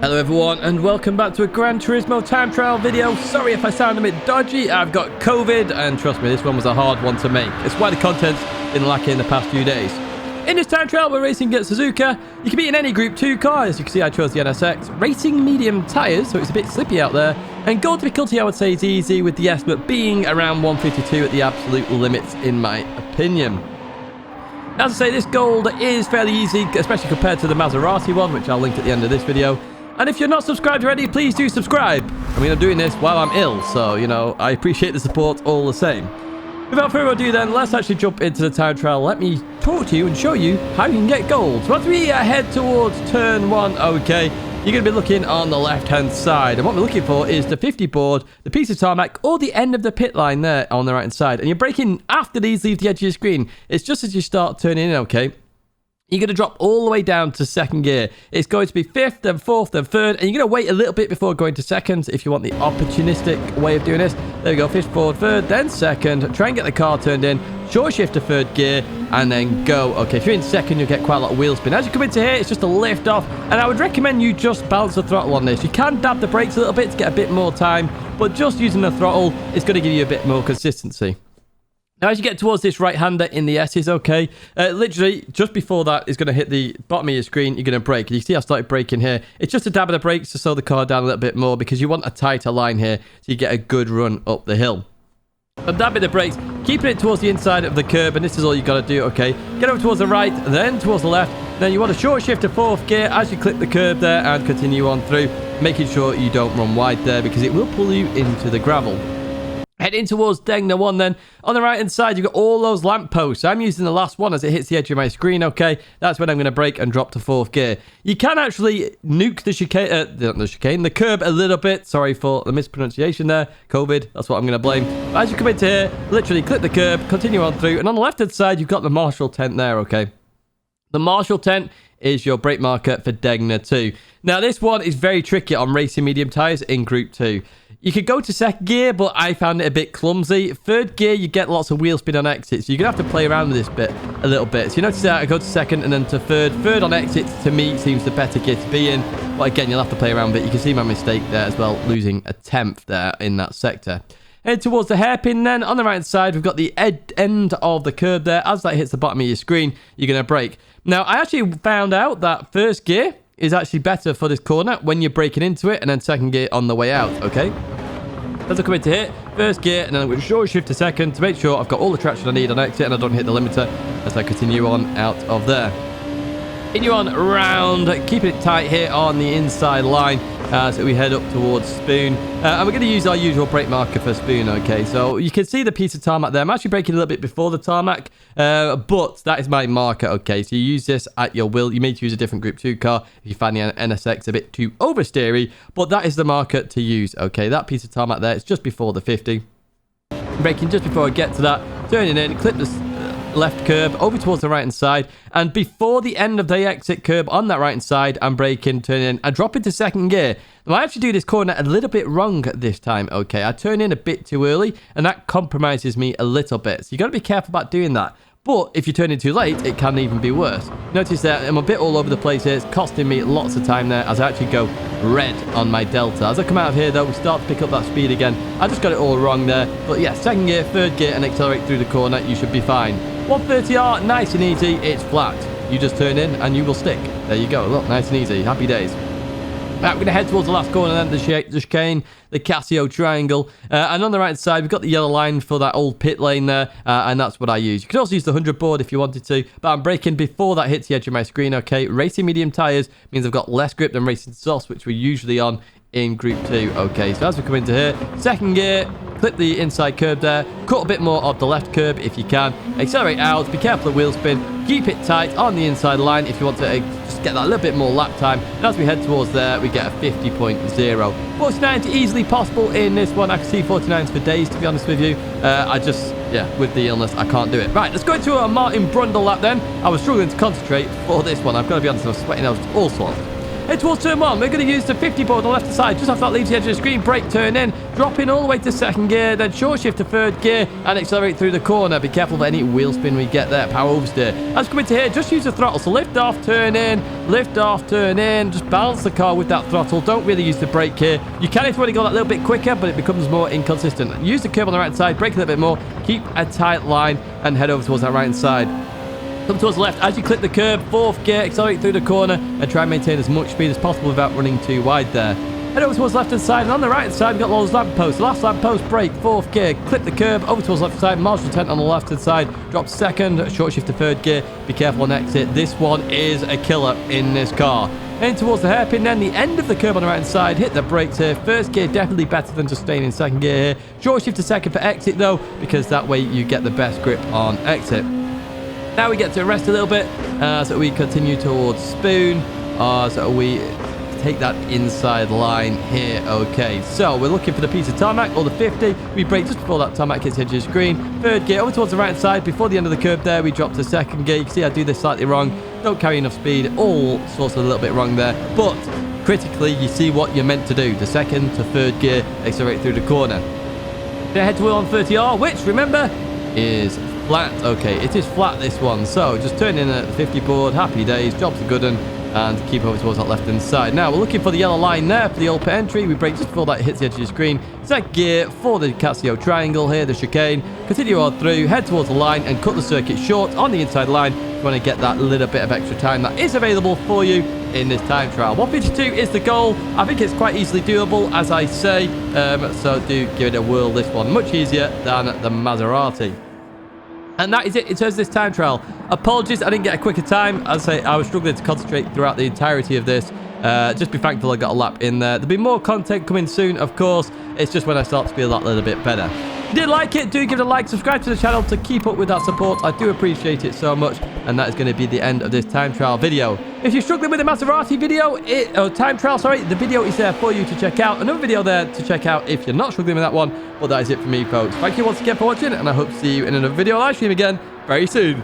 Hello everyone and welcome back to a Gran Turismo time trial video. Sorry if I sound a bit dodgy, I've got COVID and trust me, this one was a hard one to make. It's why the content's been lacking the past few days. In this time trial we're racing at Suzuka. You can be in any Group 2 car. As you can see I chose the NSX. Racing medium tyres, so it's a bit slippy out there. And gold difficulty I would say is easy, with the estimate being around 152 at the absolute limits in my opinion. As I say, this gold is fairly easy, especially compared to the Maserati one, which I'll link at the end of this video. And if you're not subscribed already, please do subscribe. I mean, I'm doing this while I'm ill, so, you know, I appreciate the support all the same. Without further ado then, let's actually jump into the time trial. Let me talk to you and show you how you can get gold. So as we head towards turn 1, okay, you're going to be looking on the left-hand side. And what we're looking for is the 50 board, the piece of tarmac, or the end of the pit line there on the right-hand side. And you're braking after these leave the edge of your screen. It's just as you start turning in, okay? You're going to drop all the way down to second gear. It's going to be fifth, then fourth, then third. And you're going to wait a little bit before going to second if you want the opportunistic way of doing this. There we go. Fifth, forward, third, then second. Try and get the car turned in. Short shift to third gear and then go. Okay, if you're in second, you'll get quite a lot of wheel spin. As you come into here, it's just a lift off. And I would recommend you just balance the throttle on this. You can dab the brakes a little bit to get a bit more time. But just using the throttle is going to give you a bit more consistency. Now, as you get towards this right-hander in the S's, okay, literally just before that is going to hit the bottom of your screen, you're going to brake. You see I started braking here. It's just a dab of the brakes to slow the car down a little bit more because you want a tighter line here so you get a good run up the hill. So dabbing the brakes, keeping it towards the inside of the curb, and this is all you got to do, okay? Get over towards the right, then towards the left. Then you want a short shift to fourth gear as you clip the curb there and continue on through, making sure you don't run wide there because it will pull you into the gravel. Heading towards Tidgney 1 then. On the right hand side, you've got all those lamp posts. I'm using the last one as it hits the edge of my screen, okay? That's when I'm going to brake and drop to fourth gear. You can actually nuke the chicane, the curb a little bit. Sorry for the mispronunciation there. COVID, that's what I'm going to blame. But as you come into here, literally clip the curb, continue on through. And on the left hand side, you've got the Marshall tent there, okay? The Marshall tent is your brake marker for Tidgney 2. Now, this one is very tricky on racing medium tyres in Group 2. You could go to second gear, but I found it a bit clumsy. Third gear, you get lots of wheel spin on exits. So you're going to have to play around with this bit a little bit. So you notice that I go to second and then to third. Third on exits, to me, seems the better gear to be in. But again, you'll have to play around with it. You can see my mistake there as well, losing a 10th there in that sector. Head towards the hairpin then. On the right side, we've got the end of the curb there. As that hits the bottom of your screen, you're going to brake. Now, I actually found out that first gear is actually better for this corner when you're braking into it, and then second gear on the way out, okay? As I come into here, first gear, and then I'm going to short shift to second to make sure I've got all the traction I need on exit and I don't hit the limiter as I continue on out of there. Continue on round, keeping it tight here on the inside line as we head up towards Spoon. And we're going to use our usual brake marker for Spoon, okay? So you can see the piece of tarmac there. I'm actually braking a little bit before the tarmac, but that is my marker, okay? So you use this at your will. You may choose a different Group 2 car if you find the NSX a bit too oversteery, but that is the marker to use, okay? That piece of tarmac there, it's just before the 50. Braking just before I get to that, turning in, clip the left curb over towards the right hand side, and before the end of the exit curb on that right hand side, I'm braking, turning in, and drop into second gear. Now I actually do this corner a little bit wrong this time, okay? I turn in a bit too early and that compromises me a little bit, so you got to be careful about doing that. But if you turn in too late, it can even be worse. Notice that I'm a bit all over the place here. It's costing me lots of time there as I actually go red on my Delta. As I come out of here, though, we start to pick up that speed again. I just got it all wrong there. But yeah, second gear, third gear, and accelerate through the corner. You should be fine. 130R, nice and easy. It's flat. You just turn in and you will stick. There you go. Look, nice and easy. Happy days. Right, we're going to head towards the last corner then, the chicane, the Casio triangle. And on the right side, we've got the yellow line for that old pit lane there. And that's what I use. You could also use the 100 board if you wanted to. But I'm braking before that hits the edge of my screen, okay? Racing medium tyres means I've got less grip than racing softs, which we're usually on in Group 2, okay? So as we come into here, second gear, clip the inside curb there, cut a bit more of the left curb if you can, accelerate out, be careful of wheel spin, keep it tight on the inside line if you want to just get that little bit more lap time, and as we head towards there, we get a 50.0. 49 is easily possible in this one. I can see 49s for days, to be honest with you. Yeah, with the illness, I can't do it. Right, let's go into a Martin Brundle lap then. I was struggling to concentrate for this one. I've got to be honest, I was sweating, I was all sorts. Head towards turn 1. We're going to use the 50 board on the left side. Just after that leaves the edge of the screen. Brake, turn in. Drop in all the way to second gear. Then short shift to third gear. And accelerate through the corner. Be careful of any wheel spin we get there. Power oversteer. As we come into here, just use the throttle. So lift off, turn in. Lift off, turn in. Just balance the car with that throttle. Don't really use the brake here. You can if you want to go that little bit quicker, but it becomes more inconsistent. Use the curb on the right side. Brake a little bit more. Keep a tight line and head over towards that right hand side. Come towards the left as you clip the curb, fourth gear, accelerate through the corner and try and maintain as much speed as possible without running too wide there. Head over towards the left hand side, and on the right hand side we've got those lamp posts. Last lamp post, brake, fourth gear, clip the curb, over towards the left hand side, marginal tent on the left hand side, drop second, short shift to third gear, be careful on exit. This one is a killer in this car. Heading towards the hairpin, then the end of the curb on the right hand side, hit the brakes here. First gear definitely better than just staying in second gear here. Short shift to second for exit though, because that way you get the best grip on exit. Now we get to rest a little bit, so we continue towards spoon, so we take that inside line here. Okay, so we're looking for the piece of tarmac or the 50. We brake just before that tarmac hits the edge of the screen. Third gear over towards the right hand side. Before the end of the curve there, we drop to second gear. You can see I do this slightly wrong. Don't carry enough speed. All sorts of a little bit wrong there. But critically, you see what you're meant to do. The second to third gear, accelerate through the corner. Then head to wheel on 30R, which, remember, is flat. Okay, it is flat, this one. So just turn in at the 50 board. Happy days. Job's a good one. And keep over towards that left-hand side. Now, we're looking for the yellow line there for the old pit entry. We brake just before that hits the edge of your screen. Set gear for the Casio triangle here, the chicane. Continue on through, head towards the line, and cut the circuit short on the inside line. You want to get that little bit of extra time that is available for you in this time trial. 152 is the goal. I think it's quite easily doable, as I say. So do give it a whirl, this one. Much easier than the Maserati. And that is it in terms of this time trial. Apologies, I didn't get a quicker time. As I say, I was struggling to concentrate throughout the entirety of this. Just be thankful I got a lap in there. There'll be more content coming soon, of course. It's just when I start to feel that little bit better. If you did like it, do give it a like. Subscribe to the channel to keep up with that support. I do appreciate it so much. And that is going to be the end of this time trial video. If you're struggling with the Maserati video, time trial, sorry, the video is there for you to check out. Another video there to check out if you're not struggling with that one. But that is it for me, folks. Thank you once again for watching, and I hope to see you in another video live stream again very soon.